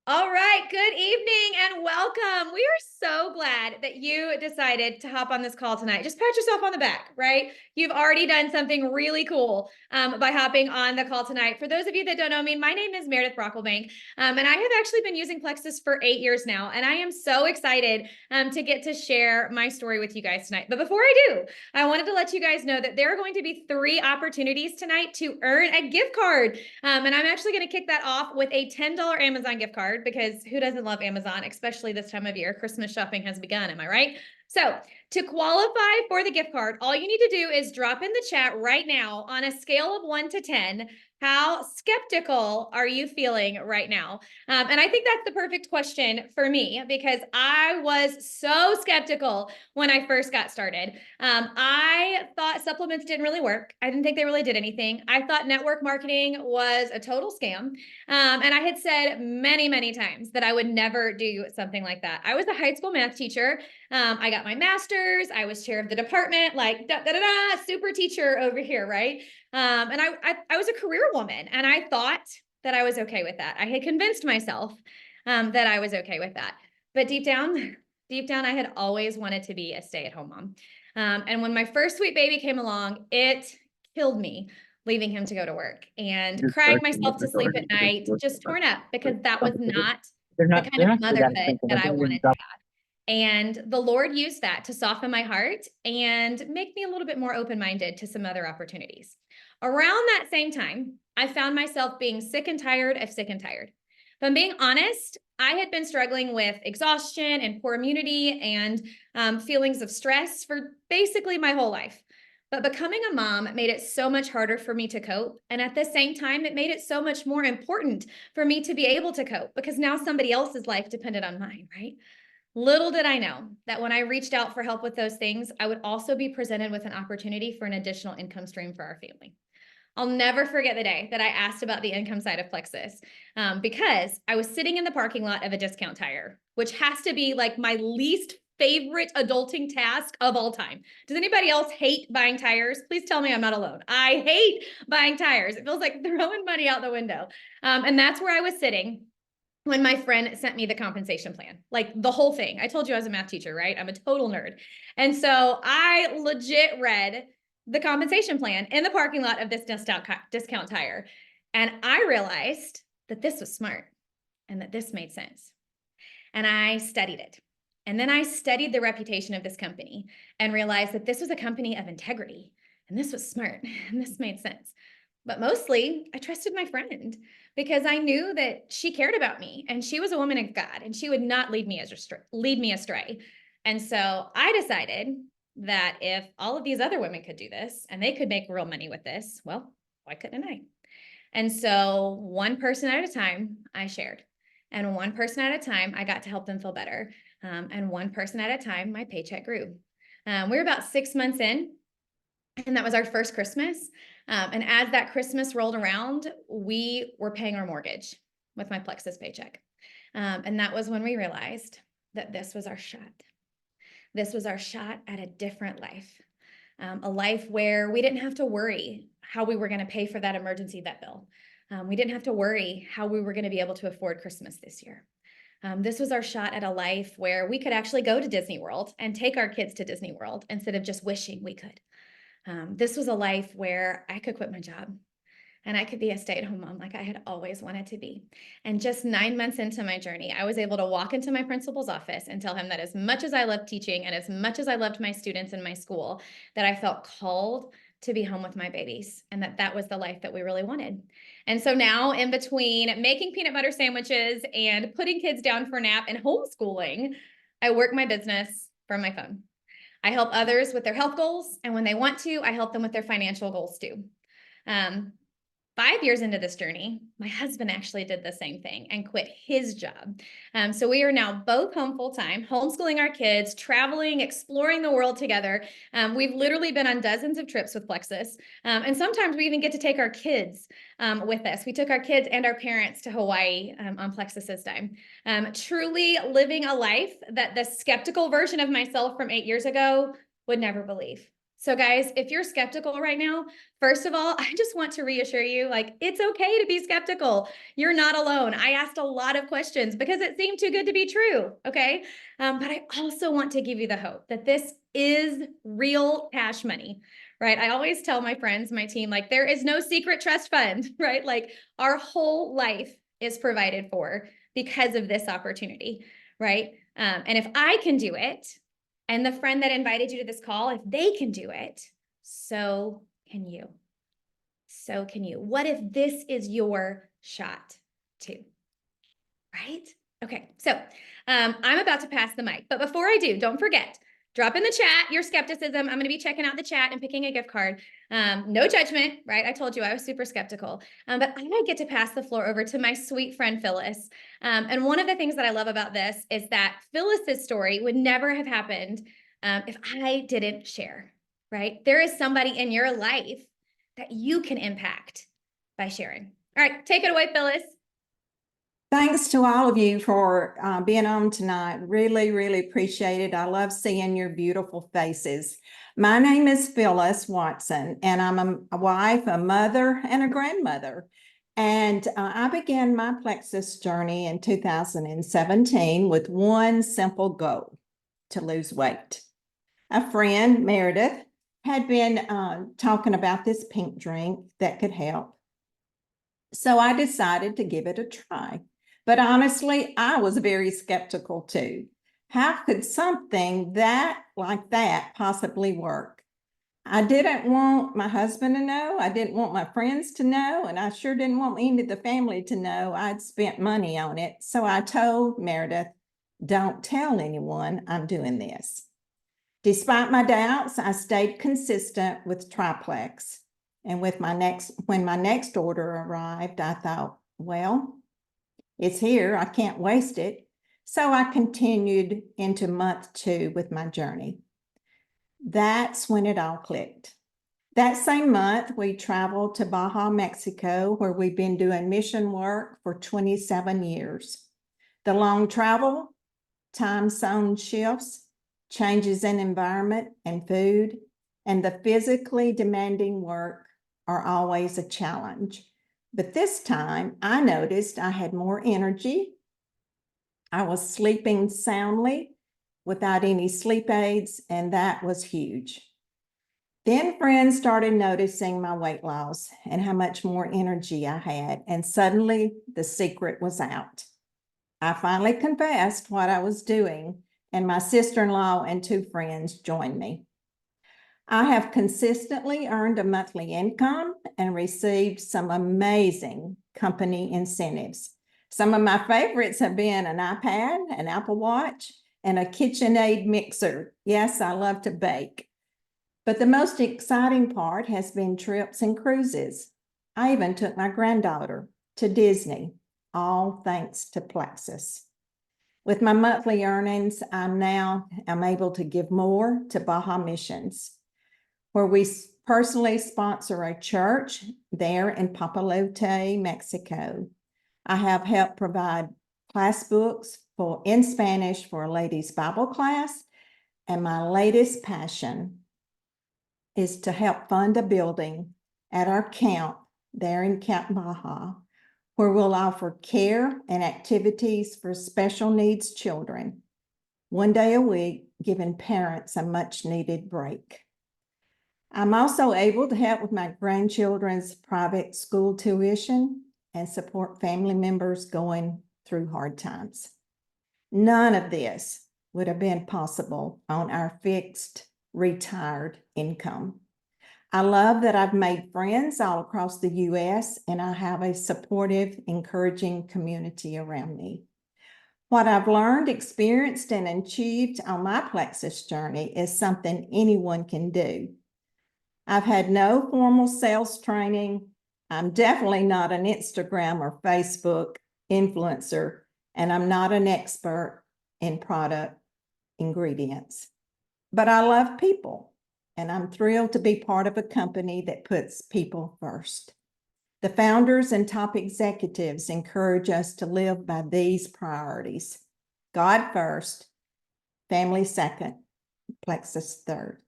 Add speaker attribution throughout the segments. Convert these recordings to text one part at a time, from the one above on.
Speaker 1: All right, good evening and welcome. We are so glad that you decided to hop on this call tonight. Just pat yourself on the back, right? You've already done something really cool by hopping on the call tonight. For those of you that don't know me, my name is Meredith Brocklebank, and I have actually been using Plexus for 8 years now, and I am so excited to get to share my story with you guys tonight. But before I do, I wanted to let you guys know that there are going to be 3 opportunities tonight to earn a gift card, and I'm actually going to kick that off with a $10 Amazon gift card because who doesn't love Amazon, especially this time of year? Christmas shopping has begun, am I right? So to qualify for the gift card, all you need to do is drop in the chat right now on a scale of 1 to 10. How skeptical are you feeling right now? And I think that's the perfect question for me because I was so skeptical when I first got started. I thought supplements didn't really work. I didn't think they really did anything. I thought network marketing was a total scam. And I had said many, many times that I would never do something like that. I was a high school math teacher. I got my master's. I was chair of the department, like da, da, da, da, super teacher over here, right? And I was a career woman, and I thought that I was okay with that. I had convinced myself that I was okay with that. But deep down, I had always wanted to be a stay-at-home mom. And when my first sweet baby came along, it killed me leaving him to go to work and crying myself to sleep at night, just torn up because that was not the kind of motherhood that I wanted to have. And the Lord used that to soften my heart and make me a little bit more open-minded to some other opportunities. Around that same time, I found myself being sick and tired of sick and tired. If I'm being honest, I had been struggling with exhaustion and poor immunity and feelings of stress for basically my whole life. But becoming a mom made it so much harder for me to cope. And at the same time, it made it so much more important for me to be able to cope because now somebody else's life depended on mine, right? Little did I know that when I reached out for help with those things, I would also be presented with an opportunity for an additional income stream for our family. I'll never forget the day that I asked about the income side of Plexus because I was sitting in the parking lot of a discount tire, which has to be like my least favorite adulting task of all time. Does anybody else hate buying tires? Please tell me I'm not alone. I hate buying tires. It feels like throwing money out the window. And that's where I was sitting when my friend sent me the compensation plan, like the whole thing. I told you I was a math teacher, right? I'm a total nerd. And so I legit read the compensation plan in the parking lot of this discount tire. And I realized that this was smart and that this made sense. And I studied it. And then I studied the reputation of this company and realized that this was a company of integrity. And this was smart and this made sense. But mostly, I trusted my friend because I knew that she cared about me and she was a woman of God and she would not lead me astray. And so I decided that if all of these other women could do this and they could make real money with this, well, why couldn't I? And so one person at a time, I shared. And one person at a time, I got to help them feel better. And one person at a time, my paycheck grew. We were about 6 months in, and that was our first Christmas. And as that Christmas rolled around, we were paying our mortgage with my Plexus paycheck. And that was when we realized that this was our shot. This was our shot at a different life, a life where we didn't have to worry how we were going to pay for that emergency vet bill. We didn't have to worry how we were going to be able to afford Christmas this year. This was our shot at a life where we could actually go to Disney World and take our kids to Disney World instead of just wishing we could. This was a life where I could quit my job and I could be a stay-at-home mom like I had always wanted to be. And just 9 months into my journey, I was able to walk into my principal's office and tell him that as much as I loved teaching and as much as I loved my students in my school, that I felt called to be home with my babies and that that was the life that we really wanted. And so now in between making peanut butter sandwiches and putting kids down for a nap and homeschooling, I work my business from my phone. I help others with their health goals, and when they want to, I help them with their financial goals too. 5 years into this journey, my husband actually did the same thing and quit his job. So we are now both home full-time, homeschooling our kids, traveling, exploring the world together. We've literally been on dozens of trips with Plexus. And sometimes we even get to take our kids with us. We took our kids and our parents to Hawaii on Plexus this time. Truly living a life that the skeptical version of myself from 8 years ago would never believe. So guys, if you're skeptical right now, first of all, I just want to reassure you, like, it's okay to be skeptical. You're not alone. I asked a lot of questions because it seemed too good to be true. Okay. But I also want to give you the hope that this is real cash money, right? I always tell my friends, my team, like, there is no secret trust fund, right? Like, our whole life is provided for because of this opportunity, right? And if I can do it, and the friend that invited you to this call, if they can do it, so can you. So can you. What if this is your shot too? Right? Okay, so I'm about to pass the mic, but before I do, don't forget, drop in the chat your skepticism. I'm going to be checking out the chat and picking a gift card. No judgment, right? I told you I was super skeptical, but I get to pass the floor over to my sweet friend, Phyllis. And one of the things that I love about this is that Phyllis's story would never have happened if I didn't share, right? There is somebody in your life that you can impact by sharing. All right, take it away, Phyllis.
Speaker 2: Thanks to all of you for being on tonight. Really, really appreciate it. I love seeing your beautiful faces. My name is Phyllis Watson, and I'm a wife, a mother, and a grandmother. And I began my Plexus journey in 2017 with one simple goal: to lose weight. A friend, Meredith, had been talking about this pink drink that could help. So I decided to give it a try. But honestly, I was very skeptical too. How could something like that possibly work? I didn't want my husband to know. I didn't want my friends to know. And I sure didn't want any of the family to know I'd spent money on it. So I told Meredith, don't tell anyone I'm doing this. Despite my doubts, I stayed consistent with Triplex. And when my next order arrived, I thought, well, it's here. I can't waste it. So I continued into month 2 with my journey. That's when it all clicked. That same month, we traveled to Baja, Mexico, where we've been doing mission work for 27 years. The long travel, time zone shifts, changes in environment and food, and the physically demanding work are always a challenge. But this time I noticed I had more energy. I was sleeping soundly without any sleep aids, and that was huge. Then friends started noticing my weight loss and how much more energy I had, and suddenly the secret was out. I finally confessed what I was doing, and my sister-in-law and 2 friends joined me. I have consistently earned a monthly income and received some amazing company incentives. Some of my favorites have been an iPad, an Apple Watch, and a KitchenAid mixer. Yes, I love to bake. But the most exciting part has been trips and cruises. I even took my granddaughter to Disney, all thanks to Plexus. With my monthly earnings, I'm able to give more to Baja Missions, where we personally sponsor a church there in Papalote, Mexico. I have helped provide class books in Spanish for a ladies' Bible class, and my latest passion is to help fund a building at our camp there in Camp Baja, where we'll offer care and activities for special needs children, one day a week, giving parents a much-needed break. I'm also able to help with my grandchildren's private school tuition and support family members going through hard times. None of this would have been possible on our fixed retired income. I love that I've made friends all across the U.S. and I have a supportive, encouraging community around me. What I've learned, experienced, and achieved on my Plexus journey is something anyone can do. I've had no formal sales training. I'm definitely not an Instagram or Facebook influencer, and I'm not an expert in product ingredients. But I love people, and I'm thrilled to be part of a company that puts people first. The founders and top executives encourage us to live by these priorities: God first, family second, Plexus third.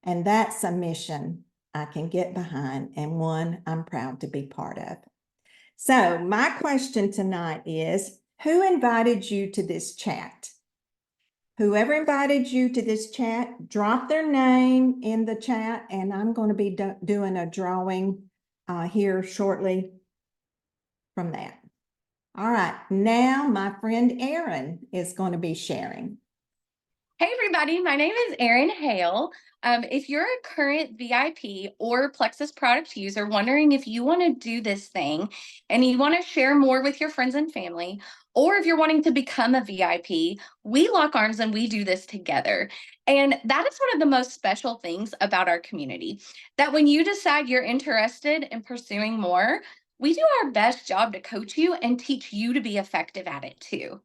Speaker 2: And that's a mission I can get behind and one I'm proud to be part of. So my question tonight is, who invited you to this chat? Whoever invited you to this chat, drop their name in the chat, and I'm going to be doing a drawing here shortly from that. All right, now my friend Erin is going to be sharing.
Speaker 3: Hey everybody, my name is Erin Hale. If you're a current VIP or Plexus product user wondering if you want to do this thing and you want to share more with your friends and family, or if you're wanting to become a VIP, we lock arms and we do this together. And that is one of the most special things about our community, that when you decide you're interested in pursuing more, we do our best job to coach you and teach you to be effective at it too.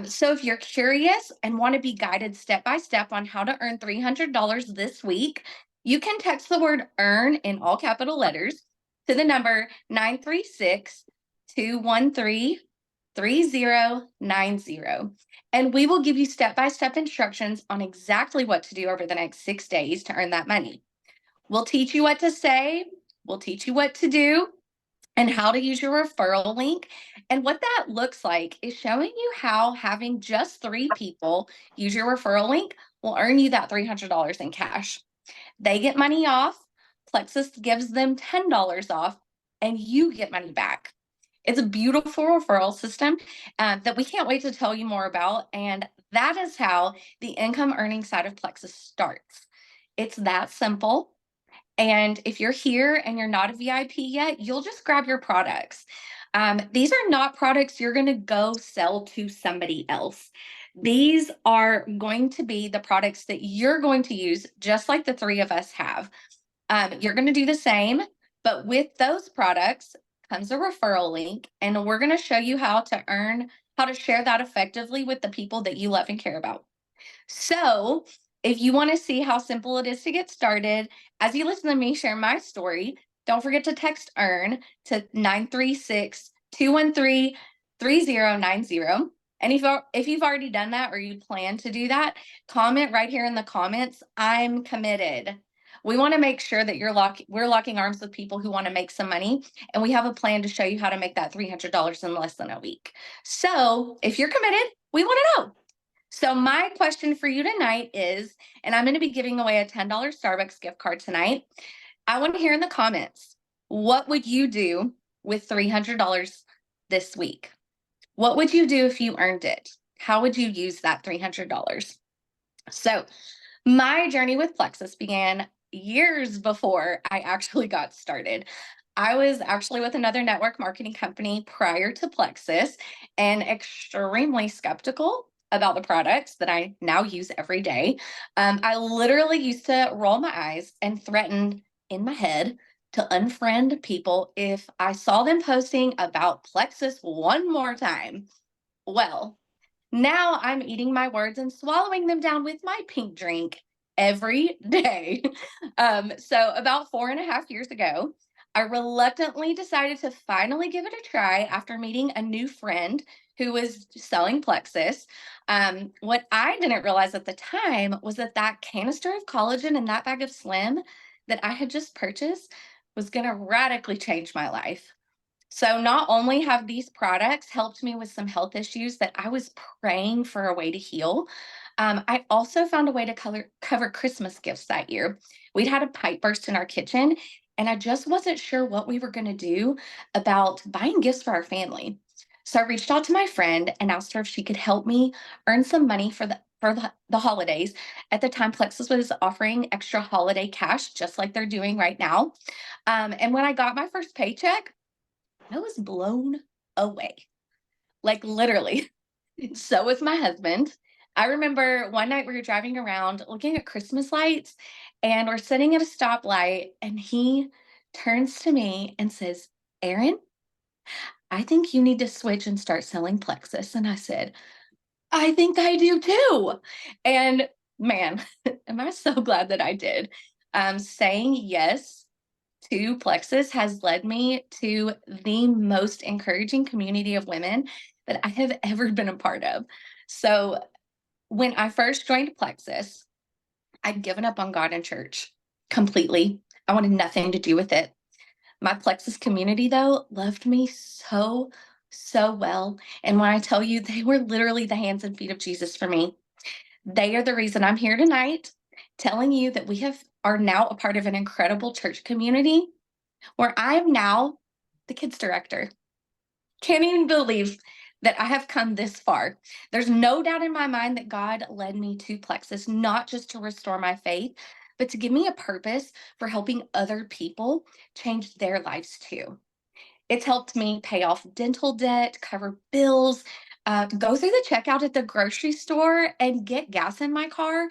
Speaker 3: So if you're curious and want to be guided step by step on how to earn $300 this week, you can text the word earn in all capital letters to the number 936-213-3090. And we will give you step-by-step instructions on exactly what to do over the next 6 days to earn that money. We'll teach you what to say, we'll teach you what to do, and how to use your referral link. And what that looks like is showing you how having just 3 people use your referral link will earn you that $300 in cash. They get money off, Plexus gives them $10 off, and you get money back. It's a beautiful referral system that we can't wait to tell you more about. And that is how the income earning side of Plexus starts. It's that simple. And if you're here and you're not a VIP yet, you'll just grab your products. These are not products you're going to go sell to somebody else. These are going to be the products that you're going to use, just like the 3 of us have. You're going to do the same, but with those products comes a referral link, and we're going to show you how to share that effectively with the people that you love and care about. So if you want to see how simple it is to get started, as you listen to me share my story, don't forget to text EARN to 936-213-3090. And if you've already done that or you plan to do that, comment right here in the comments, I'm committed. We want to make sure that we're locking arms with people who want to make some money, and we have a plan to show you how to make that $300 in less than a week. So if you're committed, we want to know. So my question for you tonight is, and I'm going to be giving away a $10 Starbucks gift card tonight. I want to hear in the comments, what would you do with $300 this week? What would you do if you earned it? How would you use that $300? So my journey with Plexus began years before I actually got started. I was actually with another network marketing company prior to Plexus and extremely skeptical about the products that I now use every day. I literally used to roll my eyes and threaten in my head to unfriend people if I saw them posting about Plexus one more time. Well, now I'm eating my words and swallowing them down with my pink drink every day. So about 4.5 years ago, I reluctantly decided to finally give it a try after meeting a new friend who was selling Plexus. What I didn't realize at the time was that that canister of collagen and that bag of Slim that I had just purchased was going to radically change my life. So not only have these products helped me with some health issues that I was praying for a way to heal, I also found a way to cover Christmas gifts that year. We'd had a pipe burst in our kitchen, and I just wasn't sure what we were going to do about buying gifts for our family. So I reached out to my friend and asked her if she could help me earn some money for the holidays. At the time, Plexus was offering extra holiday cash, just like they're doing right now. And when I got my first paycheck, I was blown away, like literally. So was my husband. I remember one night we were driving around looking at Christmas lights, and we're sitting at a stoplight, and he turns to me and says, "Erin, I think you need to switch and start selling Plexus." And I said, "I think I do too." And man, am I so glad that I did. Saying yes to Plexus has led me to the most encouraging community of women that I have ever been a part of. So when I first joined Plexus, I'd given up on God and church completely. I wanted nothing to do with it. My Plexus community, though, loved me so, so well. And when I tell you, they were literally the hands and feet of Jesus for me. They are the reason I'm here tonight telling you that are now a part of an incredible church community where I am now the kids director. Can't even believe that I have come this far. There's no doubt in my mind that God led me to Plexus, not just to restore my faith, but to give me a purpose for helping other people change their lives too. It's helped me pay off dental debt, cover bills, go through the checkout at the grocery store, and get gas in my car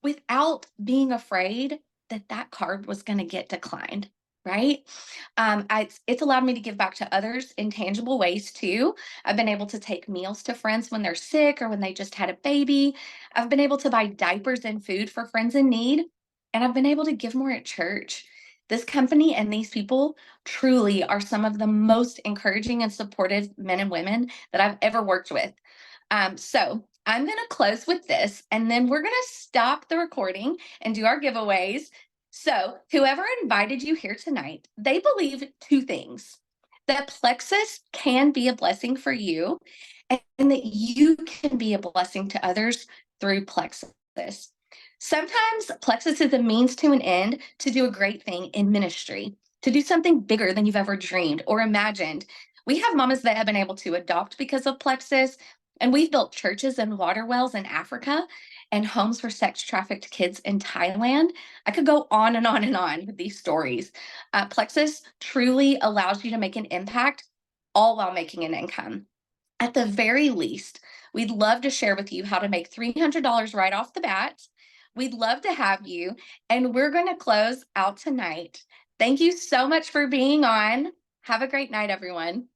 Speaker 3: without being afraid that that card was going to get declined. Right? It's allowed me to give back to others in tangible ways too. I've been able to take meals to friends when they're sick or when they just had a baby. I've been able to buy diapers and food for friends in need. And I've been able to give more at church. This company and these people truly are some of the most encouraging and supportive men and women that I've ever worked with. So I'm going to close with this, and then we're going to stop the recording and do our giveaways. So whoever invited you here tonight, they believe two things: that Plexus can be a blessing for you, and that you can be a blessing to others through Plexus. Sometimes Plexus is a means to an end to do a great thing in ministry, to do something bigger than you've ever dreamed or imagined. We have mamas that have been able to adopt because of Plexus, and we've built churches and water wells in Africa and homes for sex trafficked kids in Thailand. I could go on and on and on with these stories. Plexus truly allows you to make an impact, all while making an income. At the very least, we'd love to share with you how to make $300 right off the bat. We'd love to have you, and we're going to close out tonight. Thank you so much for being on. Have a great night, everyone.